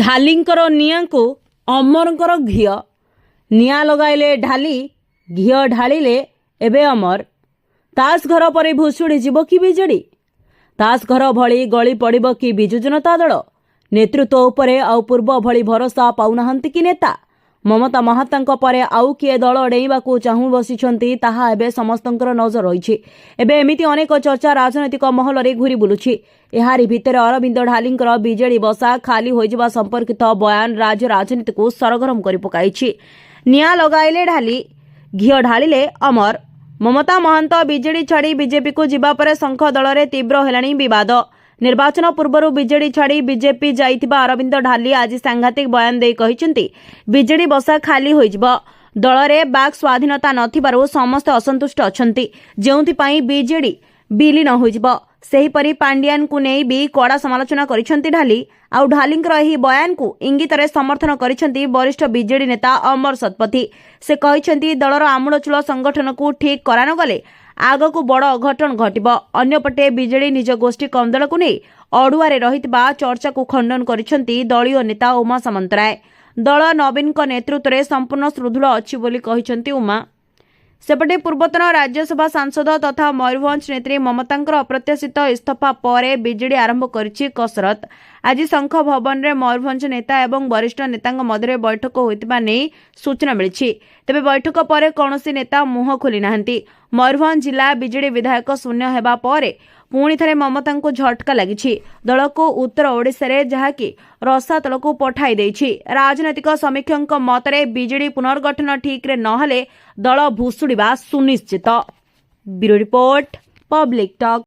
ढालींकर निया को अमरंकर घीओ निया लगाइले ढाली घीओ ढालिले एबे अमर। तास घर पर भुशुड़ी जीव कि बिजेडी? तास घर भली गली पड़िब कि बिजु जनता दल? नेतृत्व उपरे आउ पूर्व भली भरोसा पाउनाहांती कि नेता? ममता महातांको परे आउ किए दल डेइबाकू चाहू बसिछंती ताहा एबे समस्तंकर नजर रहिछि। एबे एमिति अनेक चर्चा राजनैतिक महल रे घुरी बुलुछि। एहारी भितर अरविंद ढालींकर बिजेडी बसा खाली होइजिबा संपर्कित बयान राज्य राजनीति को सरगरम करि पकाइछि। निया लगाइले ढाली घीओ ढालिले अमर। ममता महंत बिजेडी छाड़ी बीजेपी को जिबा परे संख दल रे तीव्र हेलाणी विवाद। निर्वाचन पूर्व बीजेडी छाड़ी बीजेपी जाइथिबा अरविंद ढाली आज सांघातिक बयान दे कहिसेंती बीजेडी बसा खाली होइजिबो। दल रे बाक स्वाधीनता नथिबारु समस्त असंतुष्ट अछंती, जेउथि पई बीजेडी विलीन होइजिबो। सेहीपरि पांड्यान को नहीं भी कड़ा समालोचना करिसेंती ढाली। आउ ढालींकर एही बयान को इंगित रे समर्थन करिसेंती वरिष्ठ बीजेडी नेता अमर शतपथी। से कहिसेंती दलर आमूलचूल संगठन को ठीक करा न गले आग को बड़ अघटन घटिब। अन्यपटे बीजेडी निज गोष्ठी कमदल को नहीं अड़ुआरे रहितबा चर्चा को खंडन करिसेंती दलीय नेता उमा सामंतराय। दल नवीन को नेतृत्व रे संपूर्ण सुदृढ़ अछि बोली कहिसेंती उमा। सेपटे पूर्वतन राज्यसभा सांसद तथा मयूरभंज नेत्री ममतांकर अप्रत्याशित इस्तीफा पर बीजेडी आरंभ करिछि कसरत। आज शंख भवन रे मयूरभंज नेता एवं वरिष्ठ नेतांग मध्य बैठक होइतिबा नै सूचना मिलिछि। तेबे बैठक पर कौनसी नेता मुह खोली नाहंती। मयूरभंज जिला बीजेडी विधायक शून्य हेबा पर पुणी थरे ममता को झटका लगी। दल को उत्तर ओडिशा रे जहाँकि रसातल को पठाई देछि। राजनैतिक समीक्षक मतरे बीजेडी पुनर्गठन ठीक रे नहले दल भुसुड़िबा सुनिश्चित। Bureau report, public talk.